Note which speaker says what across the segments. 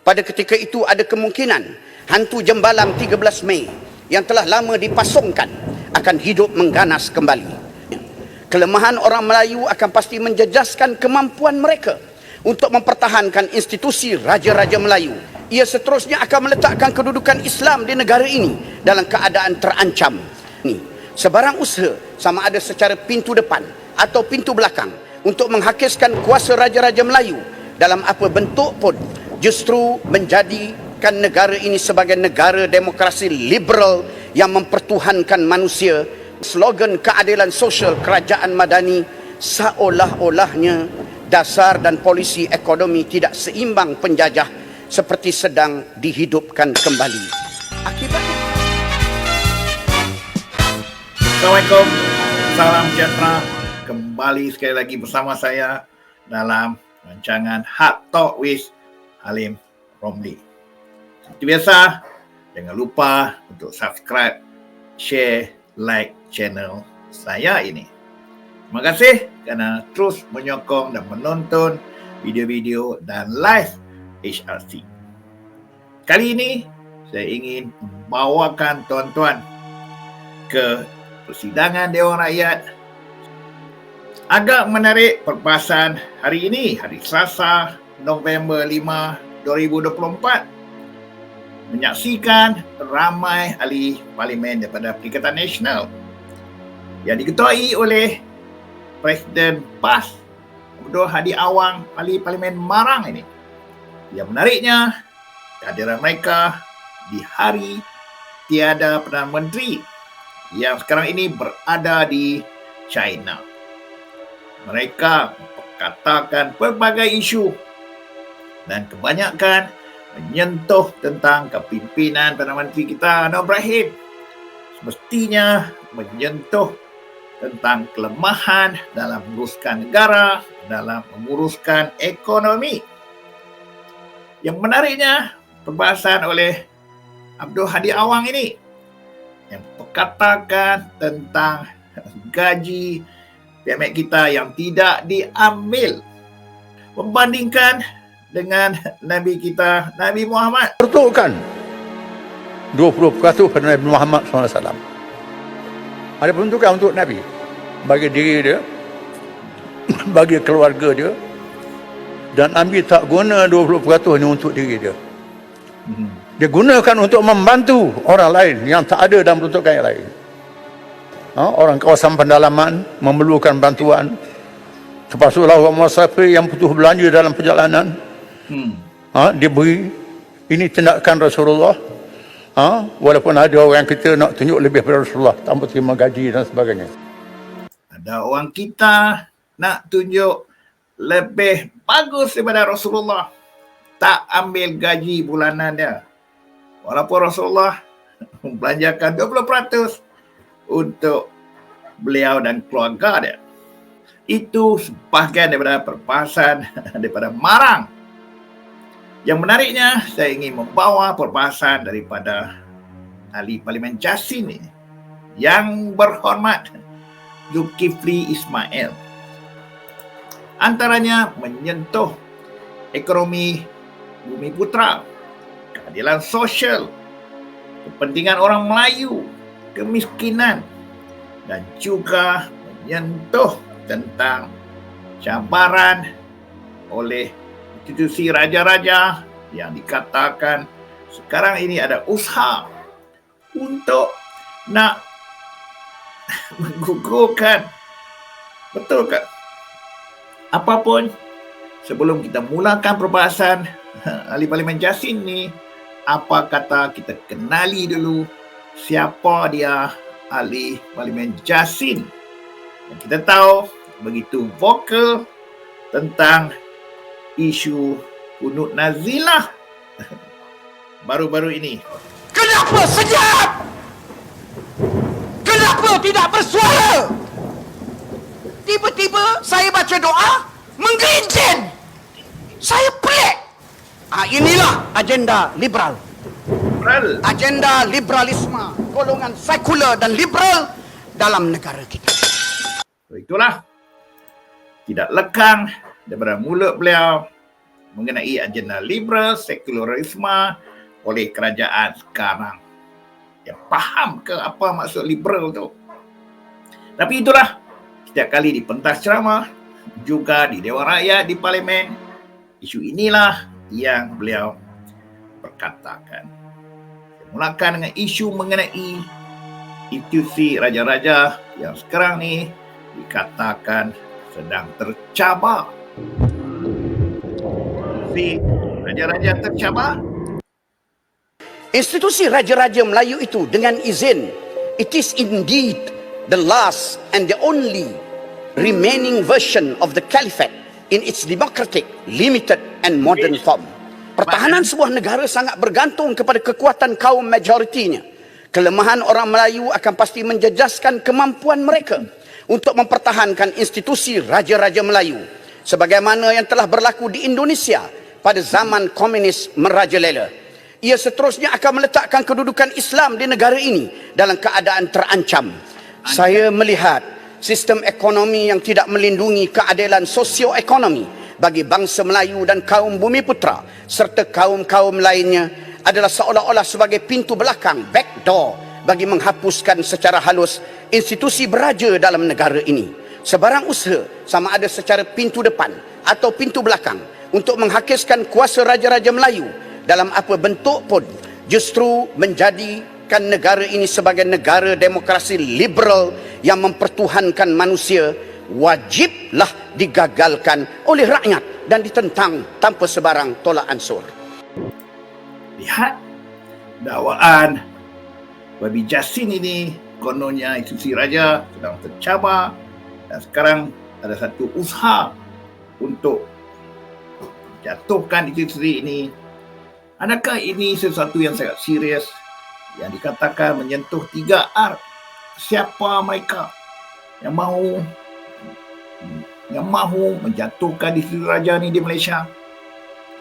Speaker 1: Pada ketika itu ada kemungkinan hantu Jembalam 13 Mei yang telah lama dipasungkan akan hidup mengganas kembali. Kelemahan orang Melayu akan pasti menjejaskan kemampuan mereka untuk mempertahankan institusi Raja-Raja Melayu. Ia seterusnya akan meletakkan kedudukan Islam di negara ini dalam keadaan terancam. Sebarang usaha, sama ada secara pintu depan atau pintu belakang, untuk menghakiskan kuasa Raja-Raja Melayu dalam apa bentuk pun, justru menjadikan negara ini sebagai negara demokrasi liberal yang mempertuhankan manusia. Slogan keadilan sosial kerajaan Madani seolah-olahnya dasar dan polisi ekonomi tidak seimbang penjajah seperti sedang dihidupkan kembali. Akibatnya,
Speaker 2: Assalamualaikum, salam sejahtera. Kembali sekali lagi bersama saya dalam rancangan Hard Talk with Halim Romli. Seperti biasa, jangan lupa untuk subscribe, share, like channel saya ini. Terima kasih kerana terus menyokong dan menonton video-video dan live HRC. Kali ini saya ingin membawakan tuan-tuan ke persidangan Dewan Rakyat. Agak menarik perbahasan hari ini, hari Selasa, November 5, 2024. Menyaksikan ramai ahli parlimen daripada Perikatan Nasional yang diketuai oleh Presiden PAS Abdul Hadi Awang, ahli parlimen Marang ini. Yang menariknya, kehadiran mereka di hari tiada Perdana Menteri yang sekarang ini berada di China. Mereka memperkatakan pelbagai isu dan kebanyakan menyentuh tentang kepimpinan Perdana Menteri kita Anwar Ibrahim. Semestinya menyentuh tentang kelemahan dalam menguruskan negara, dalam menguruskan ekonomi. Yang menariknya, perbahasan oleh Abdul Hadi Awang ini yang berkatakan tentang gaji PMK kita yang tidak diambil, membandingkan dengan Nabi kita, Nabi Muhammad.
Speaker 3: Peruntukkan 20% pada Nabi Muhammad SAW. Ada peruntukan untuk Nabi, bagi diri dia, bagi keluarga dia, dan ambil tak guna 20% ini untuk diri dia. Dia gunakan untuk membantu orang lain yang tak ada dalam peruntukan yang lain. Orang kawasan pendalaman memerlukan bantuan, terpaksulah orang musafir yang butuh belanja dalam perjalanan, dia beri. Ini tindakan Rasulullah. Walaupun ada orang kita nak tunjuk lebih daripada Rasulullah tanpa terima gaji dan sebagainya.
Speaker 2: Ada orang kita nak tunjuk lebih bagus daripada Rasulullah, tak ambil gaji bulanan dia. Walaupun Rasulullah membelanjakan 20% untuk beliau dan keluarga dia. Itu sebahagian daripada perbahasan daripada Marang. Yang menariknya, saya ingin membawa perbahasan daripada ahli parlimen Jasin ini, yang berhormat Zulkifli Ismail. Antaranya menyentuh ekonomi Bumi Putra, keadilan sosial, kepentingan orang Melayu, kemiskinan, dan juga menyentuh tentang cabaran oleh institusi raja-raja yang dikatakan sekarang ini ada usaha untuk nak menggugurkan. Betul tak? Apapun, sebelum kita mulakan perbahasan ahli parlimen Jasin ni, apa kata kita kenali dulu siapa dia ahli parlimen Jasin. Dan kita tahu begitu vokal tentang isu kunut nazilah baru-baru ini.
Speaker 1: kenapa senyap? Kenapa tidak bersuara? Tiba-tiba saya baca doa, menggelincir. Saya pelik. Inilah agenda liberal. Agenda liberalisme, golongan sekular dan liberal dalam negara kita.
Speaker 2: Itulah, tidak lekang daripada mulut beliau mengenai agenda liberal, sekularisme oleh kerajaan sekarang. Ya, faham ke apa maksud liberal tu? Tapi itulah, setiap kali di pentas ceramah, juga di Dewan Rakyat, di Parlimen, isu inilah yang beliau perkatakan. Saya mulakan dengan isu mengenai institusi raja-raja yang sekarang ni dikatakan sedang tercabar. Si raja-raja tercabar.
Speaker 1: Institusi Raja-Raja Melayu itu dengan izin, it is indeed the last and the only remaining version of the caliphate in its democratic, limited and modern form. Pertahanan sebuah negara sangat bergantung kepada kekuatan kaum majoritinya. Kelemahan orang Melayu akan pasti menjejaskan kemampuan mereka untuk mempertahankan institusi Raja-Raja Melayu sebagaimana yang telah berlaku di Indonesia pada zaman komunis merajalela. Ia seterusnya akan meletakkan kedudukan Islam di negara ini dalam keadaan terancam. Saya melihat sistem ekonomi yang tidak melindungi keadilan sosioekonomi bagi bangsa Melayu dan kaum Bumiputera serta kaum-kaum lainnya adalah seolah-olah sebagai pintu belakang, backdoor, bagi menghapuskan secara halus institusi beraja dalam negara ini. Sebarang usaha, sama ada secara pintu depan atau pintu belakang, untuk menghakiskan kuasa Raja-Raja Melayu dalam apa bentuk pun, justru menjadikan negara ini sebagai negara demokrasi liberal yang mempertuhankan manusia, wajiblah digagalkan oleh rakyat dan ditentang tanpa sebarang tolak ansur.
Speaker 2: Lihat dakwaan Babi Jasin ini, kononnya institusi raja sedang tercabar dan sekarang ada satu usaha untuk jatuhkan institusi ini. Adakah ini sesuatu yang sangat serius yang dikatakan menyentuh 3R? Siapa mereka yang mahu menjatuhkan institusi raja ni di Malaysia?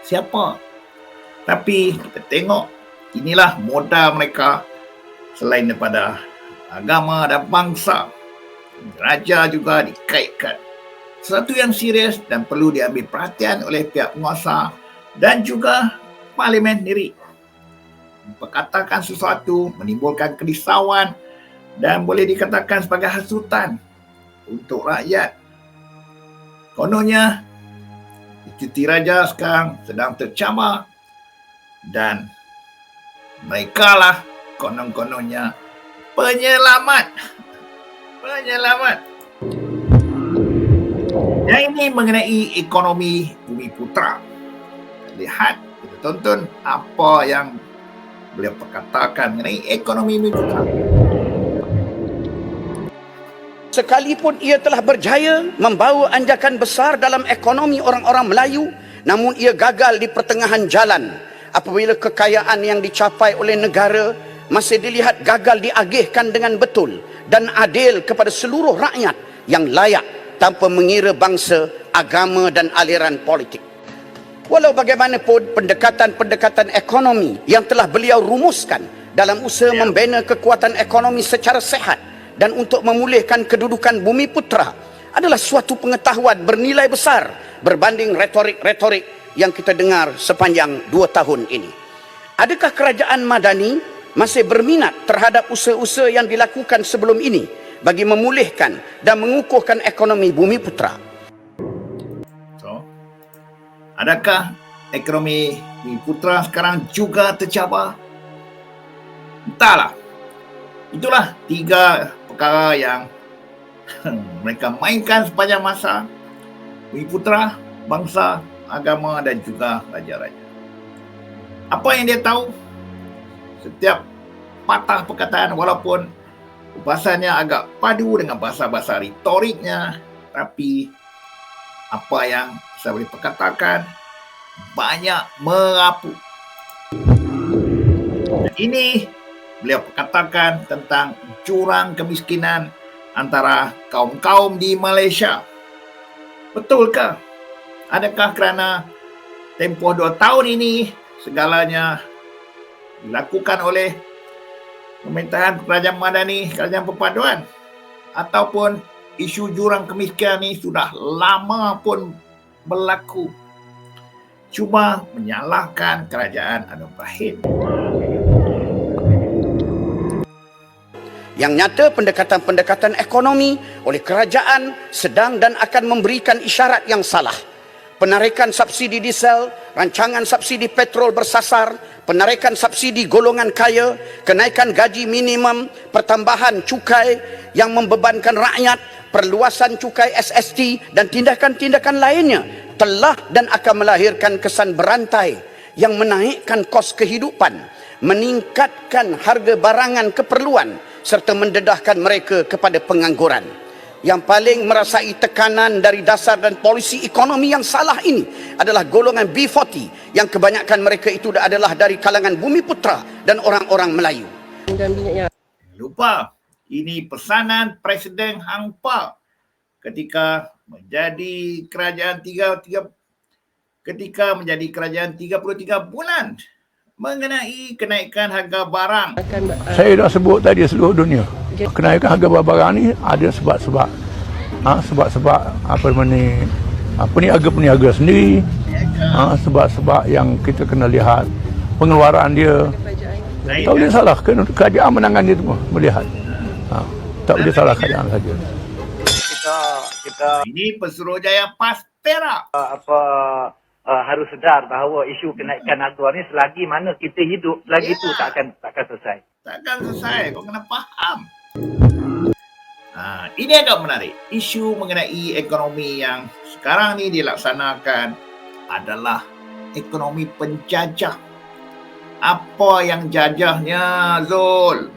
Speaker 2: Siapa? Tapi kita tengok, inilah modal mereka selain daripada agama dan bangsa. Raja juga dikaitkan. Sesuatu yang serius dan perlu diambil perhatian oleh pihak penguasa dan juga Parlimen sendiri. Perkatakan sesuatu menimbulkan kerisauan dan boleh dikatakan sebagai hasutan untuk rakyat. Kononnya institusi raja sekarang sedang tercabar dan mereka lah konon-kononnya penyelamat. Yang ini mengenai ekonomi Bumiputera. Lihat, kita tonton apa yang beliau perkatakan mengenai ekonomi Bumiputera.
Speaker 1: Sekalipun ia telah berjaya membawa anjakan besar dalam ekonomi orang-orang Melayu, namun ia gagal di pertengahan jalan apabila kekayaan yang dicapai oleh negara masih dilihat gagal diagihkan dengan betul dan adil kepada seluruh rakyat yang layak tanpa mengira bangsa, agama dan aliran politik. Walau bagaimanapun, pendekatan-pendekatan ekonomi yang telah beliau rumuskan dalam usaha membina kekuatan ekonomi secara sehat dan untuk memulihkan kedudukan Bumiputera adalah suatu pengetahuan bernilai besar berbanding retorik-retorik yang kita dengar sepanjang 2 tahun ini. Adakah kerajaan Madani masih berminat terhadap usaha-usaha yang dilakukan sebelum ini bagi memulihkan dan mengukuhkan ekonomi Bumiputera?
Speaker 2: So, adakah ekonomi Bumiputera sekarang juga tercabar? Entahlah. Itulah 3 perkara yang mereka mainkan sepanjang masa. Bumiputera, bangsa, agama dan juga raja-raja. Apa yang dia tahu? Setiap patah perkataan walaupun bahasanya agak padu dengan bahasa-bahasa retoriknya, tapi apa yang saya boleh perkatakan banyak merapu. Dan ini beliau perkatakan tentang jurang kemiskinan antara kaum-kaum di Malaysia. Betulkah? Adakah kerana tempoh 2 tahun ini segalanya dilakukan oleh pemerintahan Kerajaan Madani, Kerajaan Perpaduan, ataupun isu jurang kemiskinan ini sudah lama pun berlaku? cuba menyalahkan kerajaan Anwar Ibrahim.
Speaker 1: Yang nyata pendekatan-pendekatan ekonomi oleh kerajaan sedang dan akan memberikan isyarat yang salah. Penarikan subsidi diesel, rancangan subsidi petrol bersasar, penarikan subsidi golongan kaya, kenaikan gaji minimum, pertambahan cukai yang membebankan rakyat, perluasan cukai SST dan tindakan-tindakan lainnya telah dan akan melahirkan kesan berantai yang menaikkan kos kehidupan, meningkatkan harga barangan keperluan serta mendedahkan mereka kepada pengangguran. Yang paling merasai tekanan dari dasar dan polisi ekonomi yang salah ini adalah golongan B40 yang kebanyakan mereka itu adalah dari kalangan Bumiputra dan orang-orang Melayu.
Speaker 2: Lupa, ini pesanan Presiden Hang Pa ketika menjadi kerajaan 33 bulan mengenai kenaikan harga barang.
Speaker 3: Saya dah sebut tadi seluruh dunia. Kenaikan harga barang ni ada sebab-sebab. Sebab-sebab peniaga-peniaga sendiri. Sebab-sebab yang kita kena lihat pengeluaran dia. Tak boleh salahkan kerajaan menangani semua, melihat. Tak boleh salah kerajaan saja.
Speaker 2: Ini Pesuruhjaya PAS Perak.
Speaker 4: Harus sedar bahawa isu kenaikan harga ni selagi mana kita hidup, selagi itu takkan selesai.
Speaker 2: Takkan selesai, kau kena faham. Ini agak menarik. Isu mengenai ekonomi yang sekarang ni dilaksanakan adalah ekonomi penjajah. Apa yang jajahnya, Zul?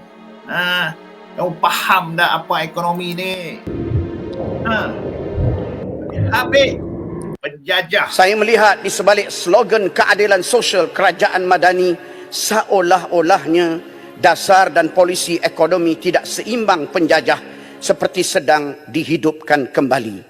Speaker 2: Kau faham tak apa ekonomi ni? Habis penjajah.
Speaker 1: Saya melihat di sebalik slogan keadilan sosial kerajaan Madani, seolah-olahnya dasar dan polisi ekonomi tidak seimbang penjajah seperti sedang dihidupkan kembali.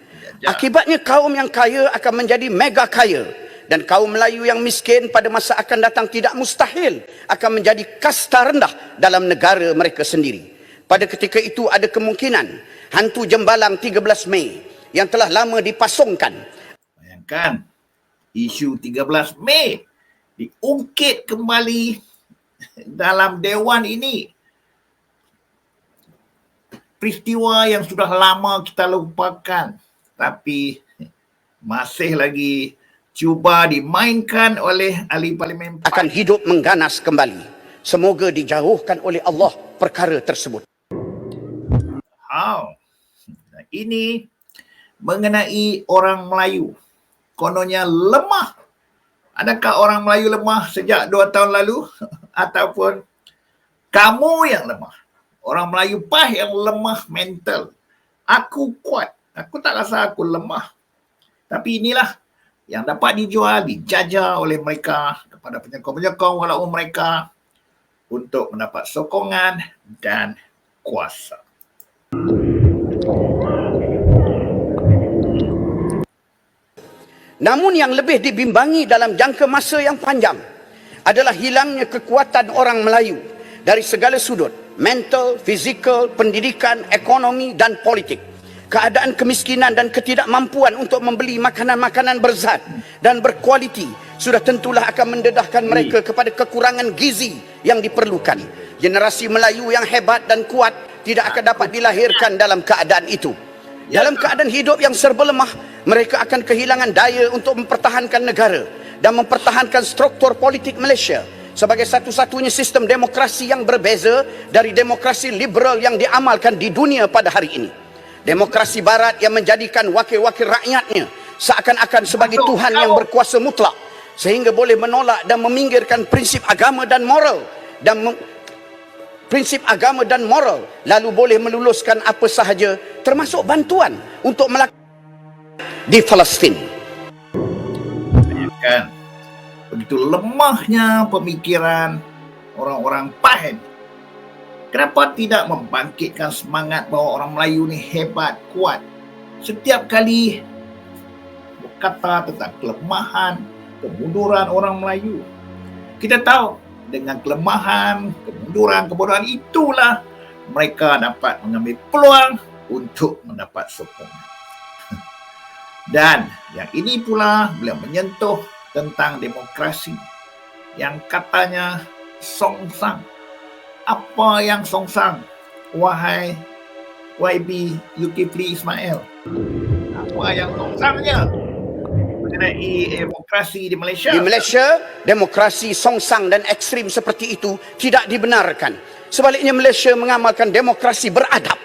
Speaker 1: Akibatnya kaum yang kaya akan menjadi mega kaya dan kaum Melayu yang miskin pada masa akan datang tidak mustahil akan menjadi kasta rendah dalam negara mereka sendiri. Pada ketika itu ada kemungkinan hantu Jembalang 13 Mei yang telah lama dipasongkan.
Speaker 2: Bayangkan, isu 13 Mei diungkit kembali dalam Dewan ini. Peristiwa yang sudah lama kita lupakan, tapi masih lagi cuba dimainkan oleh ahli parlimen.
Speaker 1: Akan hidup mengganas kembali. Semoga dijauhkan oleh Allah perkara tersebut.
Speaker 2: Ini mengenai orang Melayu. Kononnya lemah. Adakah orang Melayu lemah sejak 2 tahun lalu? Ataupun kamu yang lemah? Orang Melayu PAS yang lemah mental. Aku kuat. Aku tak rasa aku lemah. Tapi inilah yang dapat dijual, dijajah oleh mereka kepada penyokong-penyokong walaupun mereka untuk mendapat sokongan dan kuasa.
Speaker 1: Namun yang lebih dibimbangi dalam jangka masa yang panjang adalah hilangnya kekuatan orang Melayu dari segala sudut, mental, fizikal, pendidikan, ekonomi dan politik. Keadaan kemiskinan dan ketidakmampuan untuk membeli makanan-makanan berzat dan berkualiti sudah tentulah akan mendedahkan mereka kepada kekurangan gizi yang diperlukan. Generasi Melayu yang hebat dan kuat tidak akan dapat dilahirkan dalam keadaan itu. Dalam keadaan hidup yang serba lemah, mereka akan kehilangan daya untuk mempertahankan negara dan mempertahankan struktur politik Malaysia sebagai satu-satunya sistem demokrasi yang berbeza dari demokrasi liberal yang diamalkan di dunia pada hari ini. Demokrasi barat yang menjadikan wakil-wakil rakyatnya seakan-akan sebagai Tuhan yang berkuasa mutlak sehingga boleh menolak dan meminggirkan prinsip agama dan moral lalu boleh meluluskan apa sahaja termasuk bantuan untuk melakukan di Palestin.
Speaker 2: Bayangkan begitu lemahnya pemikiran orang-orang PAS. Kenapa tidak membangkitkan semangat bahawa orang Melayu ni hebat, kuat? Setiap kali berkata tentang kelemahan, kemunduran orang Melayu, kita tahu dengan kelemahan, kemunduran itulah mereka dapat mengambil peluang untuk mendapat sokongan. Dan yang ini pula bila menyentuh tentang demokrasi yang katanya songsang. Apa yang songsang, wahai YB Zulkifli Ismail? Apa yang songsangnya mengenai demokrasi di Malaysia?
Speaker 1: Di Malaysia, demokrasi songsang dan ekstrim seperti itu tidak dibenarkan. Sebaliknya, Malaysia mengamalkan demokrasi beradab.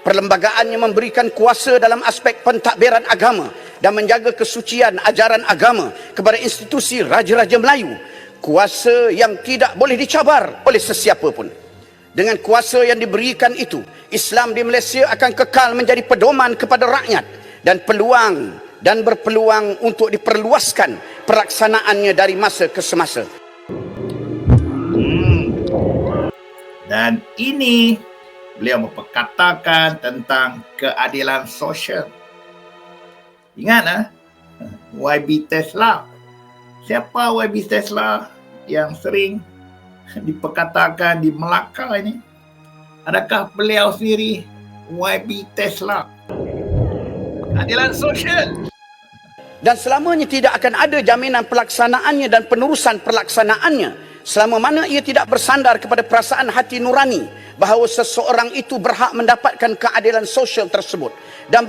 Speaker 1: Perlembagaannya memberikan kuasa dalam aspek pentadbiran agama dan menjaga kesucian ajaran agama kepada institusi Raja-Raja Melayu. Kuasa yang tidak boleh dicabar oleh sesiapa pun. Dengan kuasa yang diberikan itu, Islam di Malaysia akan kekal menjadi pedoman kepada rakyat dan berpeluang untuk diperluaskan pelaksanaannya dari masa ke semasa.
Speaker 2: Dan ini beliau memperkatakan tentang keadilan sosial. Ingat YB Tesla. Siapa YB Tesla yang sering diperkatakan di Melaka ini? Adakah beliau sendiri YB Tesla? Keadilan sosial.
Speaker 1: Dan selamanya tidak akan ada jaminan pelaksanaannya dan penerusan pelaksanaannya selama mana ia tidak bersandar kepada perasaan hati nurani bahawa seseorang itu berhak mendapatkan keadilan sosial tersebut dan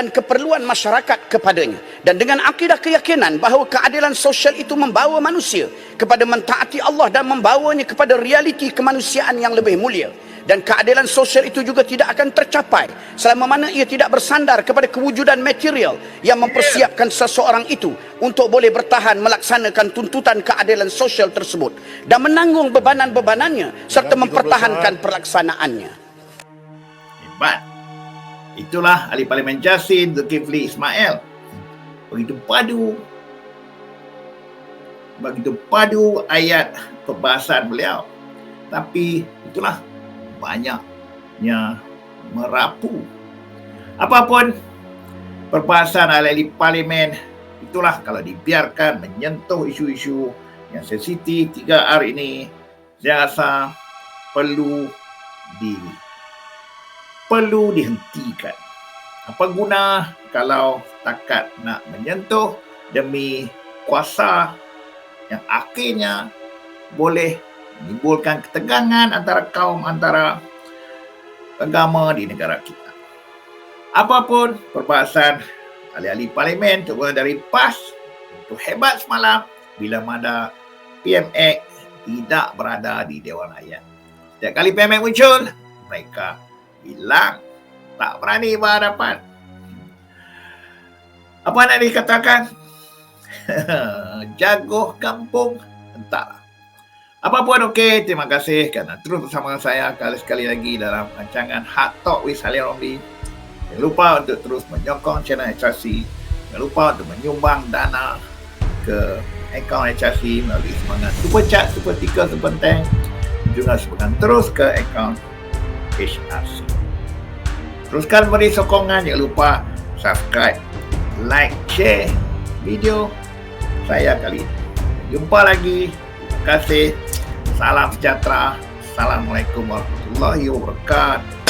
Speaker 1: keperluan masyarakat kepadanya, dan dengan akidah keyakinan bahawa keadilan sosial itu membawa manusia kepada mentaati Allah dan membawanya kepada realiti kemanusiaan yang lebih mulia. Dan keadilan sosial itu juga tidak akan tercapai selama mana ia tidak bersandar kepada kewujudan material yang mempersiapkan seseorang itu untuk boleh bertahan melaksanakan tuntutan keadilan sosial tersebut dan menanggung bebanan-bebanannya serta mempertahankan pelaksanaannya.
Speaker 2: Hebat. Itulah ahli Parlimen Jasin Zulkifli Ismail. Begitu padu ayat perbahasan beliau. Tapi itulah banyaknya merapu. Apapun perbahasan ahli parlimen, itulah kalau dibiarkan menyentuh isu-isu yang sensitif 3R ini, saya rasa perlu dihentikan. Apa guna kalau takat nak menyentuh demi kuasa yang akhirnya boleh menimbulkan ketegangan antara kaum, antara agama di negara kita. Apapun perbahasan ahli-ahli parlimen, terutama dari PAS, itu hebat semalam bila mana PMX tidak berada di Dewan Rakyat. Setiap kali PMX muncul, mereka hilang, tak berani berhadapan. Apa nak dikatakan? Jagoh kampung, entahlah. Apapun okey, terima kasih kerana terus bersama saya sekali lagi dalam rancangan Hard Talk with Salleh Romli. Jangan lupa untuk terus menyokong channel HRC. Jangan lupa untuk menyumbang dana ke akaun HRC melalui semangat Super Chat, Super Sticker, Super Thank. Juga sebarkan terus ke akaun HRC. Teruskan beri sokongan, jangan lupa subscribe, like, share video saya kali ini. Jumpa lagi. Terima kasih. Salam sejahtera. Assalamualaikum warahmatullahi wabarakatuh.